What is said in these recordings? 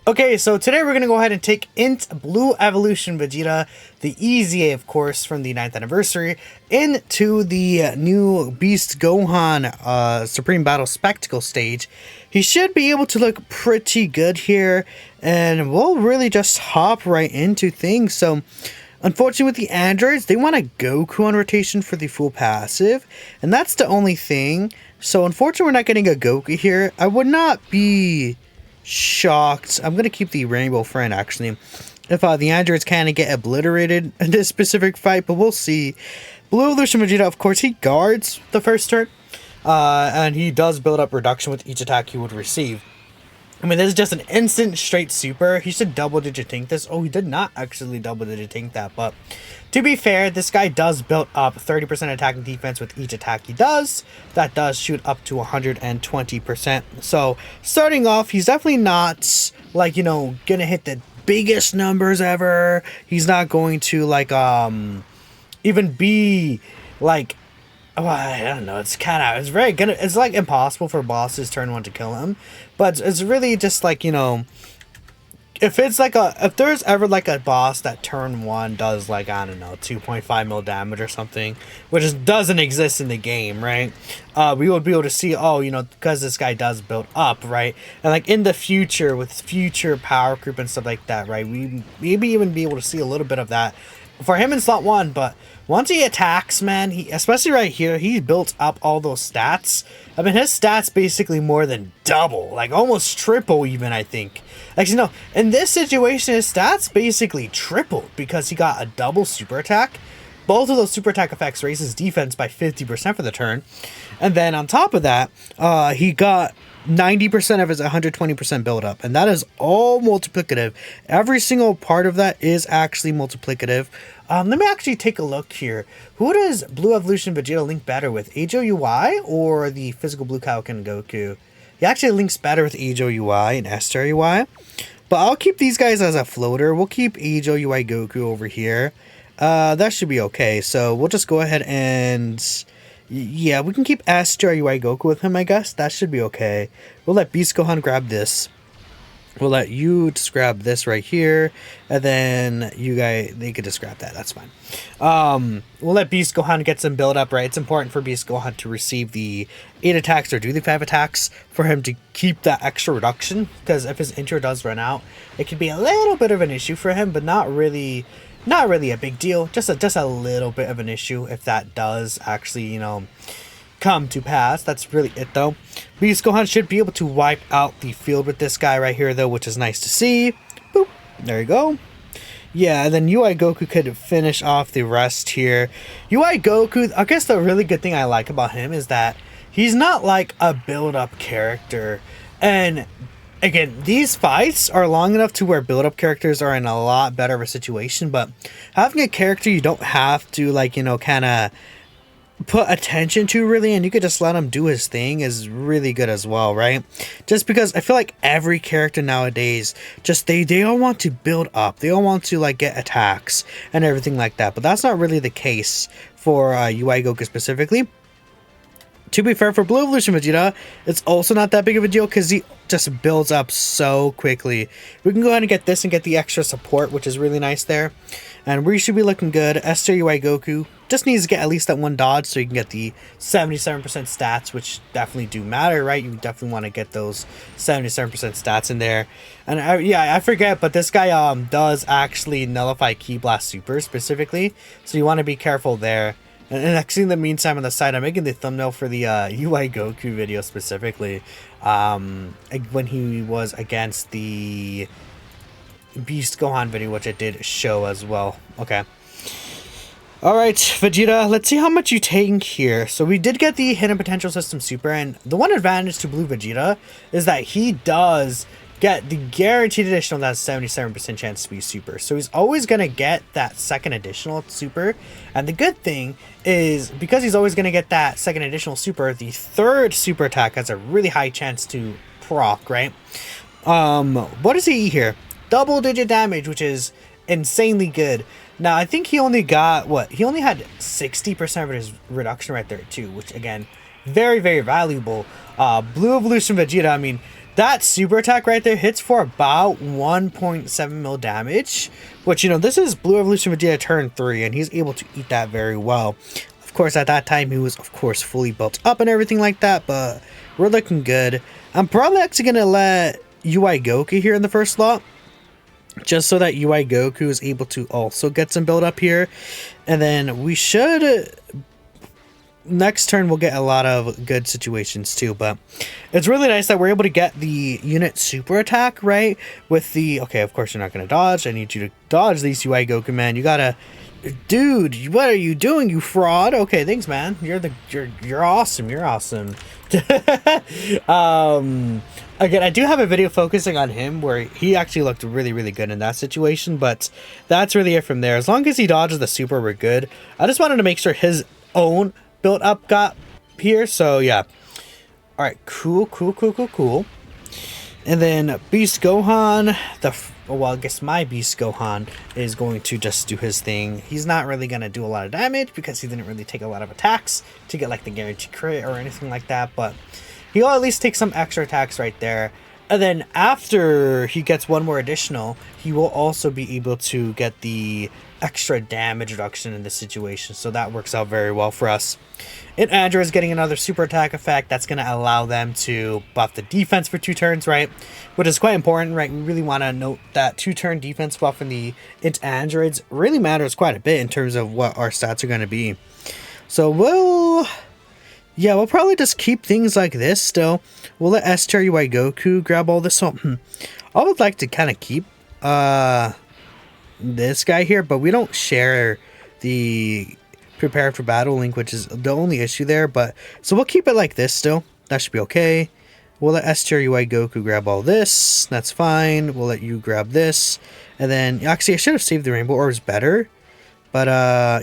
Okay, so today we're going to go ahead and take INT Blue Evolution Vegeta, the EZA, of course, from the 9th anniversary, into the new Beast Gohan Supreme Battle Spectacle stage. He should be able to look pretty good here, and we'll really just hop right into things. So, unfortunately with the androids, they want a Goku on rotation for the full passive, and that's the only thing. So, unfortunately we're not getting a Goku here. I would not be shocked. I'm gonna keep the rainbow friend actually if the androids kind of get obliterated in this specific fight, but we'll see. Blue Evolution Vegeta, of course, he guards the first turn, and he does build up reduction with each attack he would receive. I mean, this is just an instant straight super. He should double digit tank this. Oh, he did not actually double digit tank that, but to be fair, this guy does build up 30% attack and defense with each attack he does. That does shoot up to 120%. So starting off, he's definitely not like, you know, gonna hit the biggest numbers ever. He's not going to like even be like, oh, I don't know. It's it's like impossible for bosses turn one to kill him, but it's really just like, you know, if there's ever like a boss that turn one does like, I don't know, 2.5 mil damage or something, which doesn't exist in the game, right? We would be able to see, oh, you know, because this guy does build up, right? And like in the future with future power creep and stuff like that, right? We maybe even be able to see a little bit of that for him in slot one. But once he attacks, man, especially right here, he built up all those stats. I mean, his stats basically more than double, like almost triple even, I think. Actually, no, in this situation, his stats basically tripled because he got a double super attack. Both of those super attack effects raise his defense by 50% for the turn. And then on top of that, he got 90% of his 120% build up, and that is all multiplicative. Every single part of that is actually multiplicative. Let me actually take a look here. Who does Blue Evolution Vegeta link better with, HOUI or the physical Blue Kaioken Goku? He actually links better with HOUI and STRUI, but I'll keep these guys as a floater. We'll keep HOUI Goku over here. That should be okay. So we'll just go ahead and, yeah, we can keep STRUI Goku with him, I guess. That should be okay. We'll let Beast Gohan grab this. We'll let you just grab this right here, and then you guys, they could just grab that. That's fine. We'll let Beast Gohan get some build up, right? It's important for Beast Gohan to receive the 8 attacks or do the 5 attacks for him to keep that extra reduction, because if his intro does run out, it could be a little bit of an issue for him, but not really a big deal. Just a little bit of an issue if that does actually, you know, come to pass. That's really it though. Beast Gohan should be able to wipe out the field with this guy right here though, which is nice to see. Boop. There you go. Yeah, and then UI Goku could finish off the rest here. UI Goku, I guess the really good thing I like about him is that he's not like a build-up character. And again, these fights are long enough to where build-up characters are in a lot better of a situation, but having a character you don't have to, like, you know, kind of put attention to really, and you could just let him do his thing is really good as well, right? Just because I feel like every character nowadays, just they all want to build up, they all want to like get attacks and everything like that, but that's not really the case for UI Goku specifically. To be fair, for Blue Evolution Vegeta, it's also not that big of a deal because he just builds up so quickly. We can go ahead and get this and get the extra support, which is really nice there. And we should be looking good. STRUI Goku just needs to get at least that one dodge so you can get the 77% stats, which definitely do matter, right? You definitely want to get those 77% stats in there. And I forget, but this guy does actually nullify Ki Blast Super specifically, so you want to be careful there. And actually, in the meantime, on the side, I'm making the thumbnail for the UI Goku video specifically when he was against the Beast Gohan video, which I did show as well. Okay. Alright, Vegeta, let's see how much you take here. So we did get the Hidden Potential System Super, and the one advantage to Blue Vegeta is that he does get the guaranteed additional that has 77% chance to be super. So he's always going to get that second additional super. And the good thing is, because he's always going to get that second additional super, the third super attack has a really high chance to proc, right? What does he eat here? Double digit damage, which is insanely good. Now, I think he only got, he only had 60% of his reduction right there too, which again, very, very valuable. Blue Evolution Vegeta, I mean, that super attack right there hits for about 1.7 mil damage, which, you know, this is Blue Evolution Vegeta turn 3, and he's able to eat that very well. Of course, at that time, he was, of course, fully built up and everything like that, but we're looking good. I'm probably actually going to let UI Goku here in the first slot, just so that UI Goku is able to also get some build up here. And then we should... next turn we'll get a lot of good situations too, but it's really nice that we're able to get the unit super attack, right? With the... okay, of course you're not going to dodge. I need you to dodge these UI Goku, man. You gotta... dude, what are you doing, you fraud? Okay, thanks, man. You're awesome. You're awesome. Again, I do have a video focusing on him where he actually looked really, really good in that situation, but that's really it from there. As long as he dodges the super, we're good. I just wanted to make sure his own build up got here, so yeah. All right, cool. And then Beast Gohan, well, I guess my Beast Gohan is going to just do his thing. He's not really going to do a lot of damage because he didn't really take a lot of attacks to get like the guaranteed crit or anything like that, but he'll at least take some extra attacks right there. And then after he gets one more additional, he will also be able to get the extra damage reduction in this situation, so that works out very well for us. And Android is getting another super attack effect that's going to allow them to buff the defense for 2 turns, right? Which is quite important, right? We really want to note that 2-turn defense buff in the INT androids really matters quite a bit in terms of what our stats are going to be. So we'll probably just keep things like this still. We'll let S Tier UI Goku grab all this. So I would like to kind of keep this guy here, but we don't share the prepare for battle link, which is the only issue there. But so we'll keep it like this still. That should be okay. We'll let S Tier UI Goku grab all this. That's fine. We'll let you grab this. And then actually I should have saved the rainbow orbs better. But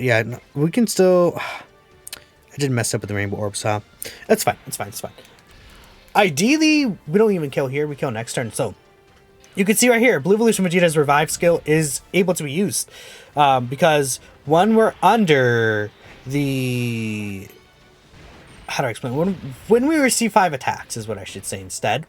yeah, we can still... I did mess up with the rainbow orbs, huh? That's fine. It's fine. Ideally, we don't even kill here. We kill next turn. So you can see right here, Blue Evolution Vegeta's revive skill is able to be used. Because when we're under the... how do I explain? When we receive 5 attacks is what I should say instead.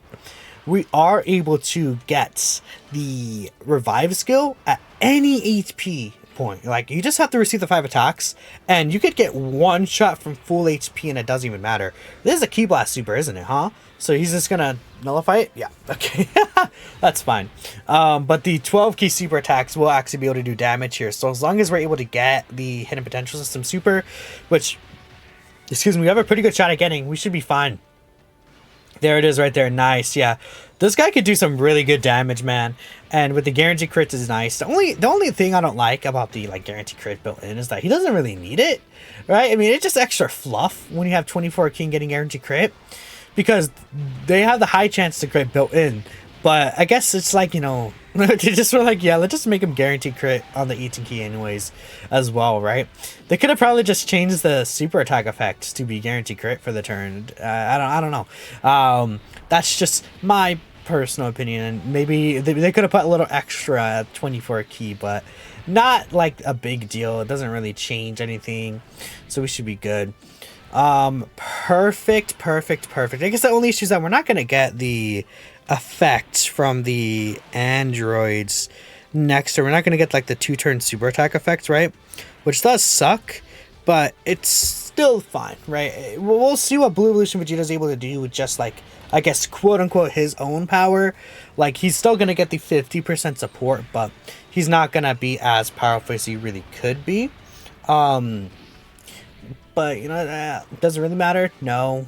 We are able to get the revive skill at any HP point. Like, you just have to receive the 5 attacks, and you could get 1 shot from full HP, and it doesn't even matter. This is a Ki Blast super, isn't it, huh? So he's just gonna nullify it? Yeah, okay. That's fine. But the 12 key super attacks will actually be able to do damage here. So as long as we're able to get the Hidden Potential System super, which, excuse me, we have a pretty good shot at getting, we should be fine. There it is right there. Nice. Yeah. This guy could do some really good damage, man. And with the guarantee crits is nice. The only thing I don't like about the guarantee crit built in is that he doesn't really need it. Right? I mean, it's just extra fluff when you have 24 king getting guarantee crit. Because they have the high chance to crit built in. But I guess it's like, you know, they just were like, yeah, let's just make him guaranteed crit on the eating key anyways as well, right? They could have probably just changed the super attack effect to be guaranteed crit for the turn. I don't know. That's just my personal opinion. And maybe they could have put a little extra at 24 key, but not like a big deal. It doesn't really change anything. So we should be good. Perfect. I guess the only issue is that we're not going to get the effect from the androids next, or we're not going to get like the 2-turn super attack effect, right? Which does suck, but it's still fine, right? We'll see what Blue Evolution Vegeta is able to do with just like, I guess, quote unquote, his own power. Like, he's still going to get the 50% support, but he's not going to be as powerful as he really could be. But, you know, does it really matter? No.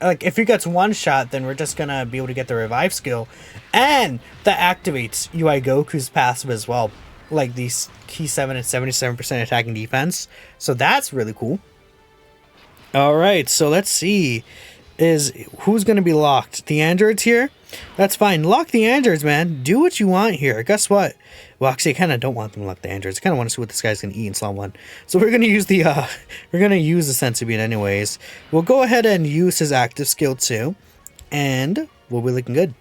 Like, if he gets 1 shot, then we're just gonna be able to get the revive skill. And that activates UI Goku's passive as well. Like, these key 7 and 77% attacking defense. So that's really cool. Alright, so let's see. Who's gonna be locked? The androids here? That's fine. Lock the androids, man. Do what you want here. Guess what? Well, actually, I kind of don't want them to lock the androids. I kind of want to see what this guy's going to eat in slot 1. So we're going to use the, Senzu Bean anyways. We'll go ahead and use his active skill too. And we'll be looking good.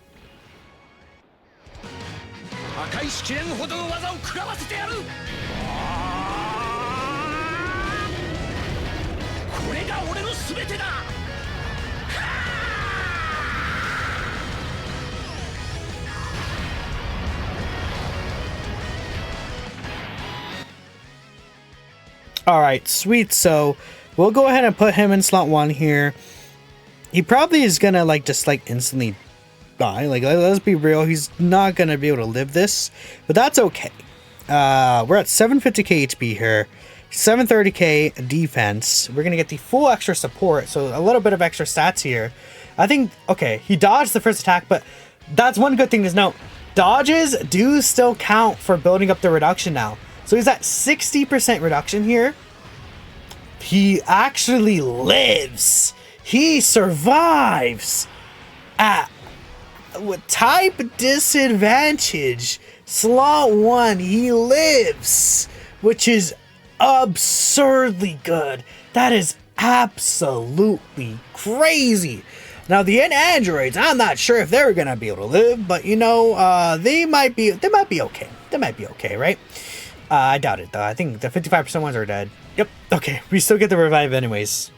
All right, sweet. So we'll go ahead and put him in slot 1 here. He probably is gonna like just like instantly die. Like, let's be real, he's not gonna be able to live this, but that's okay. We're at 750k HP here, 730k defense. We're gonna get the full extra support, so a little bit of extra stats here. I think, okay, he dodged the first attack, but that's one good thing to note. Dodges do still count for building up the reduction now. So he's at 60% reduction here. He actually lives. He survives at with type disadvantage. Slot 1, he lives, which is absurdly good. That is absolutely crazy. Now the androids, I'm not sure if they're gonna be able to live, but you know, they might be okay. They might be okay, right? I doubt it though. I think the 55% ones are dead. Yep. Okay, we still get the revive anyways.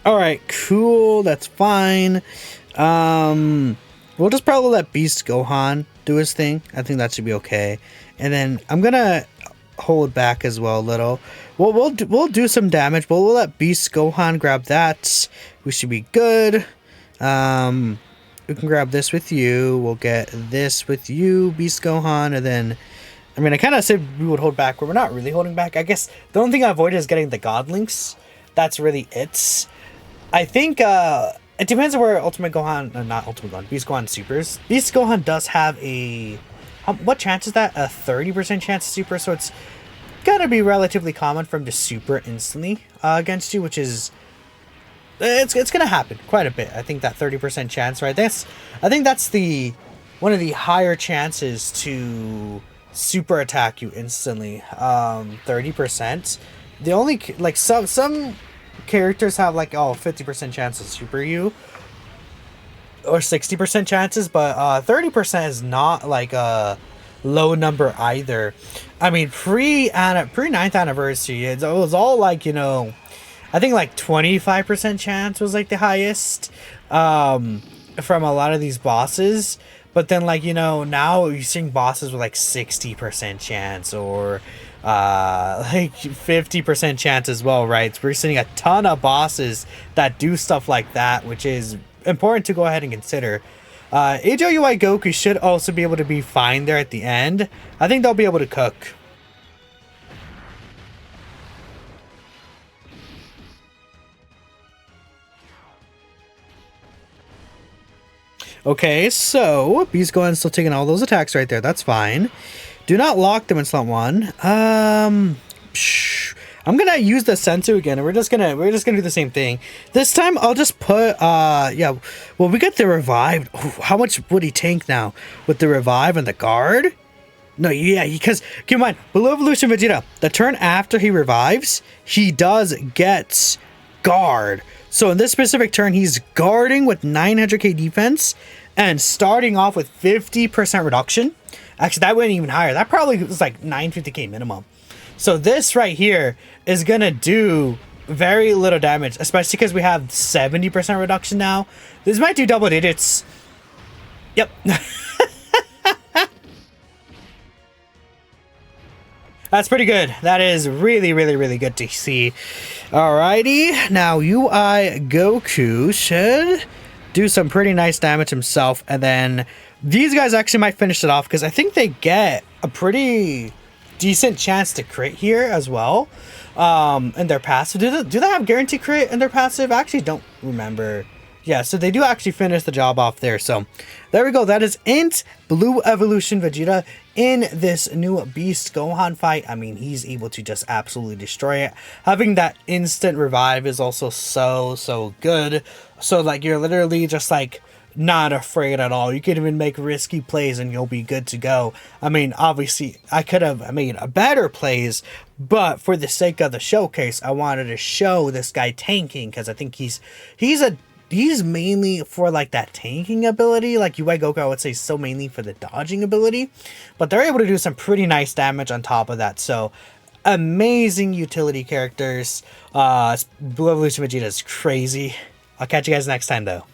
Alright, cool, that's fine. We'll just probably let Beast Gohan do his thing. I think that should be okay. And then I'm gonna hold back as well a little. We'll do some damage, but we'll let Beast Gohan grab that. We should be good. We can grab this with you. We'll get this with you, Beast Gohan, and then, I mean, I kind of said we would hold back, but we're not really holding back. I guess the only thing I avoided is getting the God Links. That's really it. I think it depends on where Ultimate Gohan, not Ultimate Gohan, Beast Gohan supers. Beast Gohan does have a, what chance is that? A 30% chance to super, so it's gonna be relatively common for him to super instantly against you, which is, it's gonna happen quite a bit. I think that 30% chance, right? I think that's the one of the higher chances to super attack you instantly. 30%. The only, like, some characters have like 50% chance to super you, or 60% chances, but 30% is not like a low number either. I mean, pre 9th anniversary, it was all like, you know, I think like 25% chance was like the highest from a lot of these bosses. But then, like, you know, now you're seeing bosses with like 60% chance, or like 50% chance as well, right? So we're seeing a ton of bosses that do stuff like that, which is important to go ahead and consider. AJUI Goku should also be able to be fine there at the end. I think they'll be able to cook. Okay, so Beast Gohan's still taking all those attacks right there. That's fine. Do not lock them in slot 1. I'm gonna use the Sensu again, and we're just gonna do the same thing. This time I'll just put yeah. Well, we got the revive. Oh, how much would he tank now with the revive and the guard? No, yeah, because keep in mind, Blue Evolution Vegeta, the turn after he revives, he does get guard. So in this specific turn, he's guarding with 900k defense and starting off with 50% reduction. Actually, that went even higher. That probably was like 950k minimum. So this right here is gonna do very little damage, especially because we have 70% reduction now. This might do double digits. Yep. That's pretty good. That is really, really, really good to see. Alrighty, now UI Goku should do some pretty nice damage himself, and then these guys actually might finish it off because I think they get a pretty decent chance to crit here as well. In their passive, do they have guaranteed crit in their passive? I actually don't remember. Yeah, so they do actually finish the job off there. So there we go. That is INT Blue Evolution Vegeta in this new Beast Gohan fight. I mean, he's able to just absolutely destroy it. Having that instant revive is also so good. So like, you're literally just like not afraid at all. You can even make risky plays and you'll be good to go. I mean, obviously, I could have made a better plays, but for the sake of the showcase, I wanted to show this guy tanking because I think he's mainly for like that tanking ability. Like UI Goku, I would say so mainly for the dodging ability, but they're able to do some pretty nice damage on top of that. So amazing utility characters. Blue Evolution Vegeta is crazy. I'll catch you guys next time though.